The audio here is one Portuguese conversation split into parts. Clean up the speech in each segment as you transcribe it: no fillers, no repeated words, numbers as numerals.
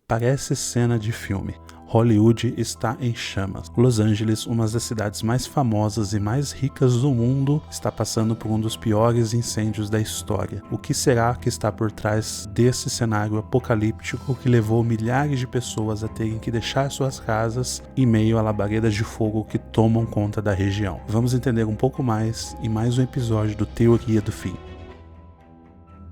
Parece cena de filme. Hollywood está em chamas. Los Angeles, uma das cidades mais famosas e mais ricas do mundo, está passando por um dos piores incêndios da história. O que será que está por trás desse cenário apocalíptico que levou milhares de pessoas a terem que deixar suas casas em meio a labaredas de fogo que tomam conta da região? Vamos entender um pouco mais em mais um episódio do Teoria do Fim.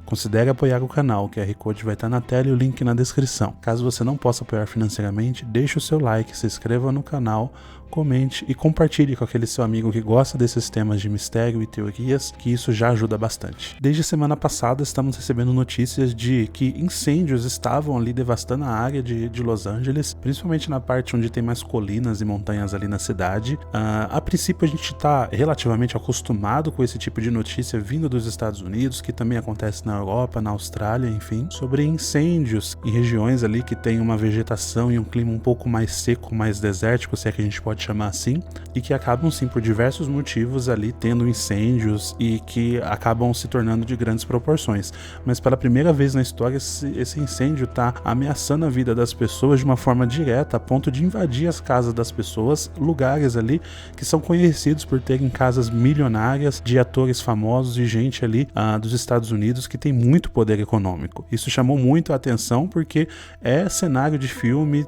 Considere apoiar o canal, o QR Code vai estar na tela e o link na descrição. Caso você não possa apoiar financeiramente, deixe o seu like, se inscreva no canal, comente e compartilhe com aquele seu amigo que gosta desses temas de mistério e teorias, que isso já ajuda bastante. Desde a semana passada estamos recebendo notícias de que incêndios estavam ali devastando a área de Los Angeles, principalmente na parte onde tem mais colinas e montanhas ali na cidade. A princípio a gente está relativamente acostumado com esse tipo de notícia vindo dos Estados Unidos, que também acontece na Europa, na Austrália, enfim, sobre incêndios em regiões ali que tem uma vegetação e um clima um pouco mais seco, mais desértico, se é que a gente pode chamar assim, e que acabam sim por diversos motivos ali tendo incêndios e que acabam se tornando de grandes proporções. Mas pela primeira vez na história esse incêndio está ameaçando a vida das pessoas de uma forma direta, a ponto de invadir as casas das pessoas, lugares ali que são conhecidos por terem casas milionárias de atores famosos e gente ali dos Estados Unidos que tem muito poder econômico. Isso chamou muito a atenção porque é cenário de filme,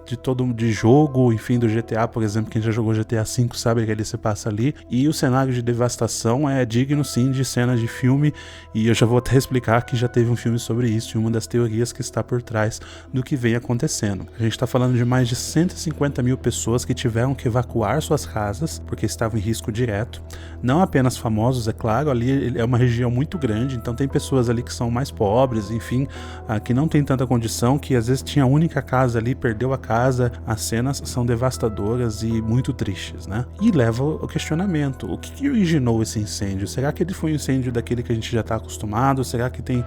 de jogo, enfim, do GTA, por exemplo. Quem já jogou GTA V sabe que ele se passa ali, e o cenário de devastação é digno sim de cenas de filme, e eu já vou até explicar que já teve um filme sobre isso e uma das teorias que está por trás do que vem acontecendo. A gente está falando de mais de 150 mil pessoas que tiveram que evacuar suas casas porque estavam em risco direto, não apenas famosos, é claro, ali é uma região muito grande, então tem pessoas ali que são mais pobres, enfim, que não tem tanta condição, que às vezes tinha a única casa ali, perdeu a casa. As cenas são devastadoras e muito tristes, né? E leva ao questionamento: o que originou esse incêndio? Será que ele foi um incêndio daquele que a gente já está acostumado? Será que tem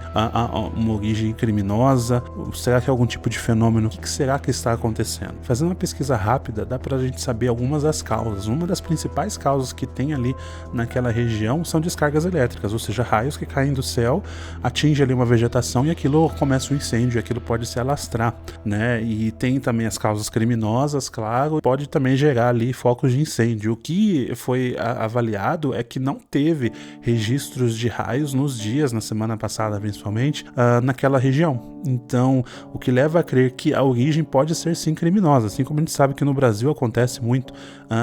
uma origem criminosa? Será que é algum tipo de fenômeno? O que será que está acontecendo? Fazendo uma pesquisa rápida, dá pra gente saber algumas das causas. Uma das principais causas que tem ali naquela região são descargas elétricas, ou seja, raios que caem do céu, atinge ali uma vegetação e aquilo começa um incêndio, aquilo pode se alastrar, né? E tem também as causas criminosas, claro, pode também gerar ali focos de incêndio. O que foi avaliado é que não teve registros de raios nos dias, na semana passada principalmente, naquela região. Então, o que leva a crer que a origem pode ser sim criminosa, assim como a gente sabe que no Brasil acontece muito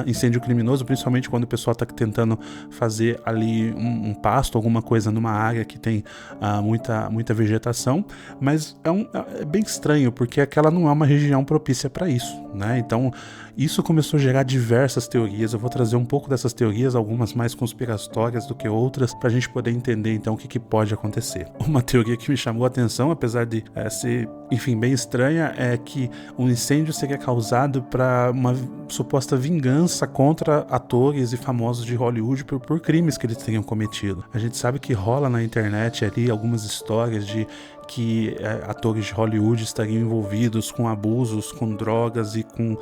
incêndio criminoso, principalmente quando o pessoal está tentando fazer ali um pasto, alguma coisa numa área que tem muita vegetação, mas é bem estranho, porque aquela não é uma região propícia para isso, né? Então, isso começou a gerar diversas teorias. Eu vou trazer um pouco dessas teorias, algumas mais conspiratórias do que outras, para a gente poder entender então o que pode acontecer. Uma teoria que me chamou a atenção, apesar de ser, enfim, bem estranha, é que um incêndio seria causado para uma suposta vingança contra atores e famosos de Hollywood por crimes que eles teriam cometido. A gente sabe que rola na internet ali algumas histórias de que atores de Hollywood estariam envolvidos com abusos, com drogas e com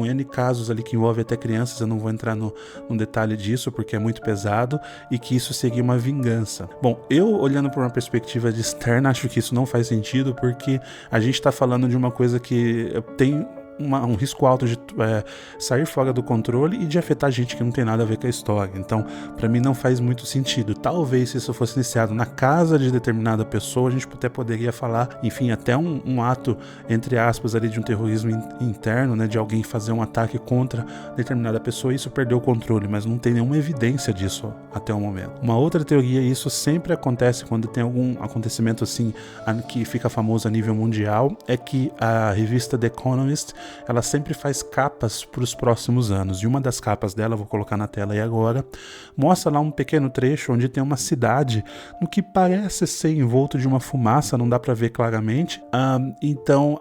N casos ali que envolvem até crianças. Eu não vou entrar no detalhe disso porque é muito pesado, e que isso seria uma vingança. Bom, eu olhando por uma perspectiva de externa acho que isso não faz sentido, porque a gente está falando de uma coisa que tem um risco alto de sair fora do controle e de afetar gente que não tem nada a ver com a história. Então, para mim não faz muito sentido. Talvez se isso fosse iniciado na casa de determinada pessoa, a gente até poderia falar, enfim, até um ato, entre aspas, ali de um terrorismo interno, né, de alguém fazer um ataque contra determinada pessoa, e isso perdeu o controle, mas não tem nenhuma evidência disso até o momento. Uma outra teoria, e isso sempre acontece quando tem algum acontecimento assim que fica famoso a nível mundial, é que a revista The Economist, ela sempre faz capas para os próximos anos, e uma das capas dela, vou colocar na tela aí agora, mostra lá um pequeno trecho onde tem uma cidade no que parece ser envolto de uma fumaça, não dá para ver claramente. Então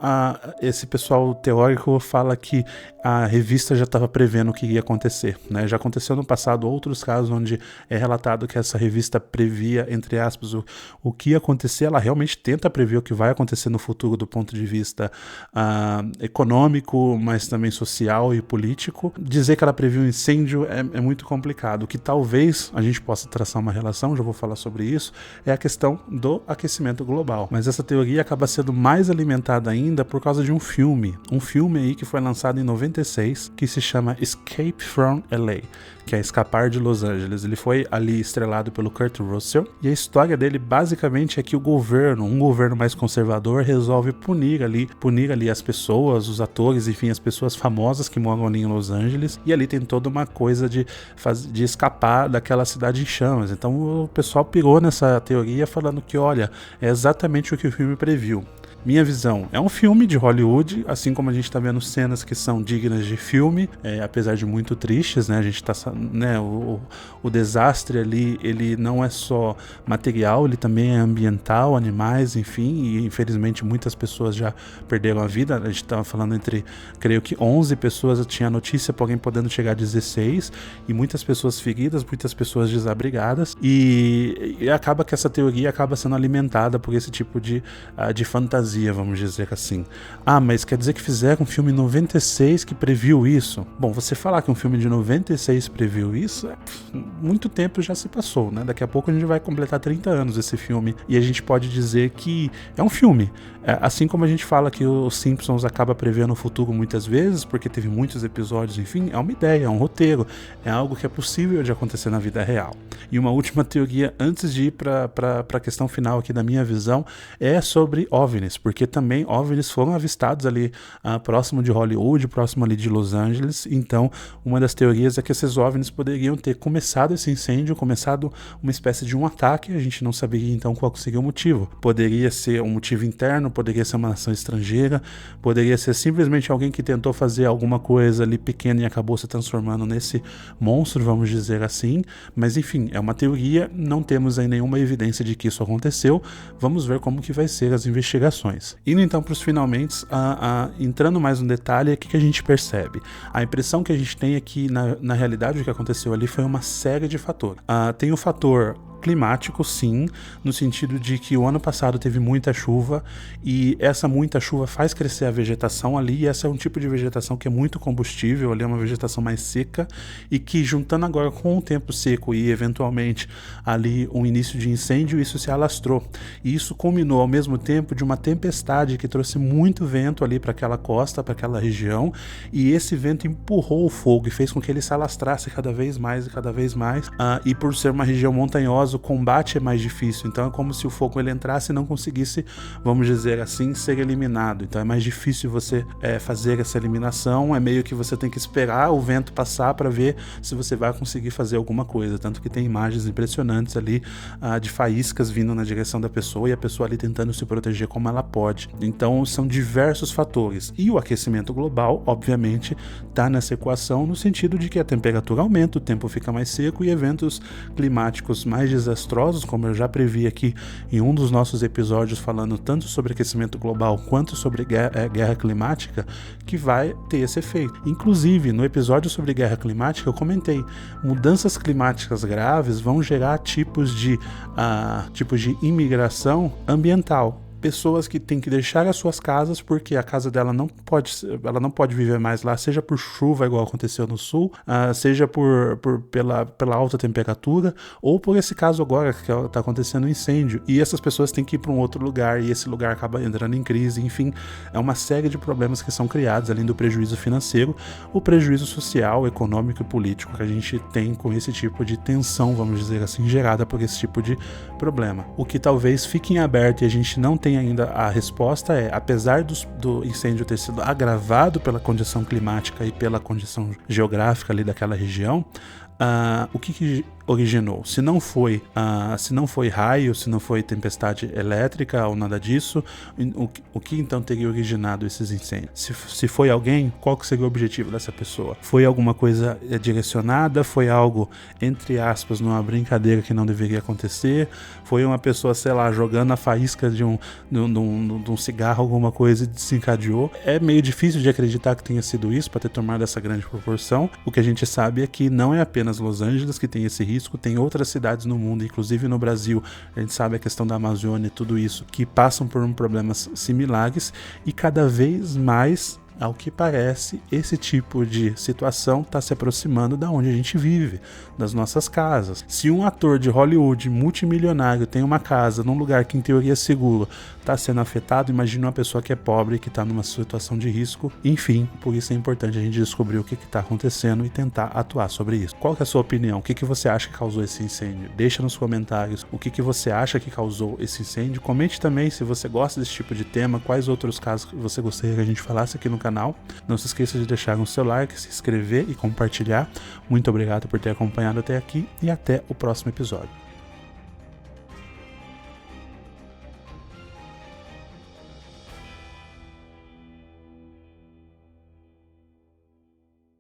esse pessoal teórico fala que a revista já estava prevendo o que ia acontecer, né? Já aconteceu no passado outros casos onde é relatado que essa revista previa, entre aspas, o que ia acontecer. Ela realmente tenta prever o que vai acontecer no futuro do ponto de vista econômico, econômico, mas também social e político. Dizer que ela previu um incêndio é muito complicado. O que talvez a gente possa traçar uma relação, já vou falar sobre isso, é a questão do aquecimento global. Mas essa teoria acaba sendo mais alimentada ainda por causa de um filme aí que foi lançado em 96, que se chama Escape from LA, que é Escapar de Los Angeles. Ele foi ali estrelado pelo Kurt Russell, e a história dele basicamente é que um governo mais conservador, resolve punir ali as pessoas, os atores, enfim, as pessoas famosas que moram ali em Los Angeles, e ali tem toda uma coisa de escapar daquela cidade em chamas. Então o pessoal pirou nessa teoria falando que, olha, é exatamente o que o filme previu. Minha visão, é um filme de Hollywood, assim como a gente tá vendo cenas que são dignas de filme, apesar de muito tristes, né? A gente tá, né, o desastre ali, ele não é só material, ele também é ambiental, animais, enfim, e infelizmente muitas pessoas já perderam a vida. A gente tava falando creio que 11 pessoas, eu tinha notícia por alguém podendo chegar a 16, e muitas pessoas feridas, muitas pessoas desabrigadas, e acaba que essa teoria acaba sendo alimentada por esse tipo de fantasia, vamos dizer assim. Mas quer dizer que fizeram um filme em 96 que previu isso? Bom, você falar que um filme de 96 previu isso, muito tempo já se passou, né? Daqui a pouco a gente vai completar 30 anos esse filme, e a gente pode dizer que é um filme. Assim como a gente fala que os Simpsons acaba prevendo o futuro muitas vezes, porque teve muitos episódios, enfim, é uma ideia, é um roteiro, é algo que é possível de acontecer na vida real. E uma última teoria, antes de ir para a questão final aqui da minha visão, é sobre OVNIs, porque também OVNIs foram avistados ali próximo de Hollywood, próximo ali de Los Angeles. Então, uma das teorias é que esses OVNIs poderiam ter começado esse incêndio, começado uma espécie de um ataque, a gente não saberia então qual seria o motivo. Poderia ser um motivo interno, poderia ser uma nação estrangeira, poderia ser simplesmente alguém que tentou fazer alguma coisa ali pequena e acabou se transformando nesse monstro, vamos dizer assim. Mas enfim, é uma teoria, não temos aí nenhuma evidência de que isso aconteceu. Vamos ver como que vai ser as investigações. Indo então para os finalmente, entrando mais no detalhe, o que a gente percebe? A impressão que a gente tem é que na realidade o que aconteceu ali foi uma série de fatores. Tem o fator climático, sim, no sentido de que o ano passado teve muita chuva, e essa muita chuva faz crescer a vegetação ali, e essa é um tipo de vegetação que é muito combustível, ali é uma vegetação mais seca, e que juntando agora com o tempo seco e eventualmente ali um início de incêndio, isso se alastrou, e isso culminou ao mesmo tempo de uma tempestade que trouxe muito vento ali para aquela costa, para aquela região, e esse vento empurrou o fogo e fez com que ele se alastrasse cada vez mais e cada vez mais, e por ser uma região montanhosa, o combate é mais difícil, então é como se o fogo ele entrasse e não conseguisse, vamos dizer assim, ser eliminado. Então é mais difícil você fazer essa eliminação, é meio que você tem que esperar o vento passar para ver se você vai conseguir fazer alguma coisa, tanto que tem imagens impressionantes ali de faíscas vindo na direção da pessoa, e a pessoa ali tentando se proteger como ela pode. Então são diversos fatores, e o aquecimento global obviamente está nessa equação, no sentido de que a temperatura aumenta, o tempo fica mais seco e eventos climáticos mais desastrosos, como eu já previ aqui em um dos nossos episódios falando tanto sobre aquecimento global quanto sobre guerra climática, que vai ter esse efeito. Inclusive, no episódio sobre guerra climática eu comentei, mudanças climáticas graves vão gerar tipos de imigração ambiental. Pessoas que têm que deixar as suas casas porque a casa dela não pode viver mais lá, seja por chuva igual aconteceu no sul, seja pela alta temperatura, ou por esse caso agora que está acontecendo um incêndio, e essas pessoas têm que ir para um outro lugar, e esse lugar acaba entrando em crise. Enfim, é uma série de problemas que são criados, além do prejuízo financeiro, o prejuízo social, econômico e político que a gente tem com esse tipo de tensão, vamos dizer assim, gerada por esse tipo de problema. O que talvez fique em aberto e a gente não tem ainda a resposta apesar do incêndio ter sido agravado pela condição climática e pela condição geográfica ali daquela região, o que originou? Se não foi raio, se não foi tempestade elétrica ou nada disso, o que então teria originado esses incêndios? Se foi alguém, qual que seria o objetivo dessa pessoa? Foi alguma coisa direcionada? Foi algo, entre aspas, numa brincadeira que não deveria acontecer? Foi uma pessoa, sei lá, jogando a faísca de um cigarro, alguma coisa, e desencadeou? É meio difícil de acreditar que tenha sido isso para ter tomado essa grande proporção. O que a gente sabe é que não é apenas Los Angeles que tem esse risco, tem outras cidades no mundo, inclusive no Brasil, a gente sabe a questão da Amazônia e tudo isso, que passam por problemas similares, e cada vez mais ao que parece, esse tipo de situação está se aproximando da onde a gente vive, das nossas casas. Se um ator de Hollywood multimilionário tem uma casa num lugar que em teoria é seguro, está sendo afetado, imagina uma pessoa que é pobre e que está numa situação de risco. Enfim, por isso é importante a gente descobrir o que está acontecendo e tentar atuar sobre isso. Qual que é a sua opinião? O que você acha que causou esse incêndio? Deixa nos comentários o que você acha que causou esse incêndio. Comente também se você gosta desse tipo de tema, quais outros casos que você gostaria que a gente falasse aqui no canal. Não se esqueça de deixar um seu like, se inscrever e compartilhar. Muito obrigado por ter acompanhado até aqui e até o próximo episódio.